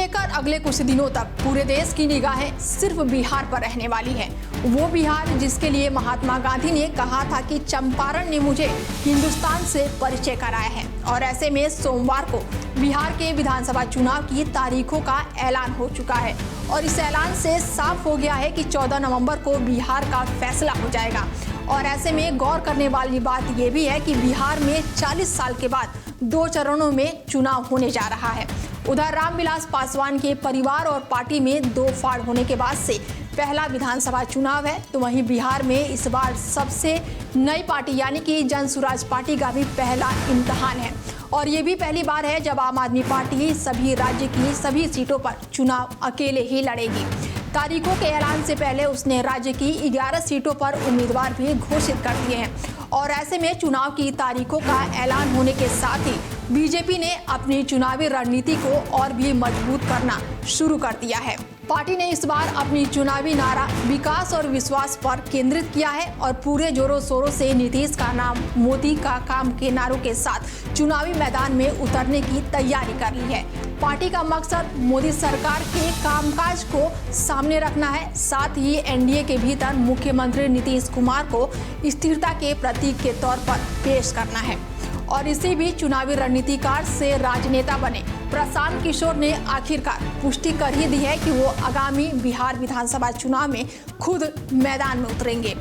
लेकर अगले कुछ दिनों तक पूरे देश की निगाहें सिर्फ बिहार पर रहने वाली हैं। वो बिहार जिसके लिए महात्मा गांधी ने कहा था कि चंपारण ने मुझे हिंदुस्तान से परिचय कराया है। और ऐसे में सोमवार को बिहार के विधानसभा चुनाव की तारीखों का ऐलान हो चुका है और इस ऐलान से साफ हो गया है कि 14 नवंबर को बिहार का फैसला हो जाएगा। और ऐसे में गौर करने वाली बात यह भी है कि बिहार में 40 साल के बाद 2 चरणों में चुनाव होने जा रहा है। उधर रामविलास पासवान के परिवार और पार्टी में 2 फाड़ होने के बाद से पहला विधानसभा चुनाव है, तो वहीं बिहार में इस बार सबसे नई पार्टी यानी कि जन सुराज पार्टी का भी पहला इम्तिहान है। और ये भी पहली बार है जब आम आदमी पार्टी सभी राज्य की सभी सीटों पर चुनाव अकेले ही लड़ेगी। तारीखों के ऐलान से पहले उसने राज्य की 11 सीटों पर उम्मीदवार भी घोषित कर दिए हैं। और ऐसे में चुनाव की तारीखों का ऐलान होने के साथ ही बीजेपी ने अपनी चुनावी रणनीति को और भी मजबूत करना शुरू कर दिया है। पार्टी ने इस बार अपनी चुनावी नारा विकास और विश्वास पर केंद्रित किया है और पूरे जोरों शोरों से नीतीश का नाम मोदी का काम के नारों के साथ चुनावी मैदान में उतरने की तैयारी कर ली है। पार्टी का मकसद मोदी सरकार के कामकाज को सामने रखना है, साथ ही एनडीए के भीतर मुख्यमंत्री नीतीश कुमार को स्थिरता के प्रतीक के तौर पर पेश करना है। और इसी बीच चुनावी रणनीतिकार से राजनेता बने प्रशांत किशोर ने आखिरकार पुष्टि कर ही दी है कि वो आगामी बिहार विधानसभा चुनाव में खुद मैदान में उतरेंगे।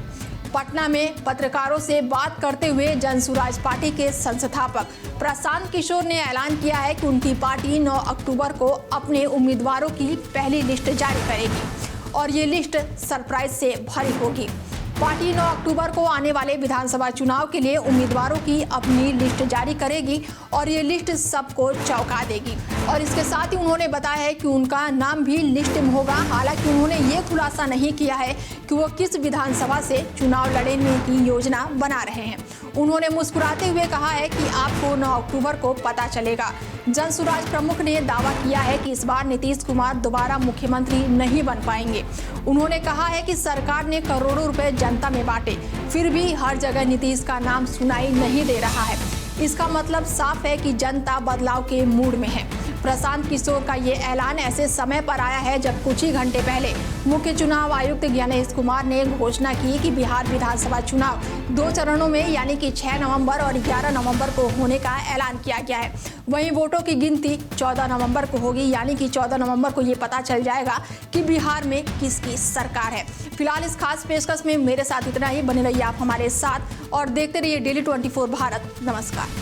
पटना में पत्रकारों से बात करते हुए जन सुराज पार्टी के संस्थापक प्रशांत किशोर ने ऐलान किया है कि उनकी पार्टी 9 अक्टूबर को अपने उम्मीदवारों की पहली लिस्ट जारी करेगी और ये लिस्ट सरप्राइज से भरी होगी। पार्टी 9 अक्टूबर को आने वाले विधानसभा चुनाव के लिए उम्मीदवारों की अपनी लिस्ट जारी करेगी और ये लिस्ट सबको चौंका देगी। और इसके साथ ही उन्होंने बताया है कि उनका नाम भी लिस्ट में होगा। हालांकि उन्होंने ये खुलासा नहीं किया है कि वो किस विधानसभा से चुनाव लड़ने की योजना बना रहे हैं। उन्होंने मुस्कुराते हुए कहा है कि आपको 9 अक्टूबर को पता चलेगा। जन सुराज प्रमुख ने दावा किया है कि इस बार नीतीश कुमार दोबारा मुख्यमंत्री नहीं बन पाएंगे। उन्होंने कहा है कि सरकार ने करोड़ों रुपए जनता में बांटे, फिर भी हर जगह नीतीश का नाम सुनाई नहीं दे रहा है। इसका मतलब साफ है कि जनता बदलाव के मूड में है। प्रशांत किशोर का ये ऐलान ऐसे समय पर आया है जब कुछ ही घंटे पहले मुख्य चुनाव आयुक्त ज्ञानेश कुमार ने घोषणा की कि बिहार विधानसभा चुनाव 2 चरणों में यानी कि 6 नवंबर और 11 नवंबर को होने का ऐलान किया गया है। वहीं वोटों की गिनती 14 नवंबर को होगी, यानी कि 14 नवंबर को ये पता चल जाएगा कि बिहार में किसकी सरकार है। फिलहाल इस खास पेशकश में मेरे साथ इतना ही। बने रहिए आप हमारे साथ और देखते रहिए डेली 24 भारत। नमस्कार।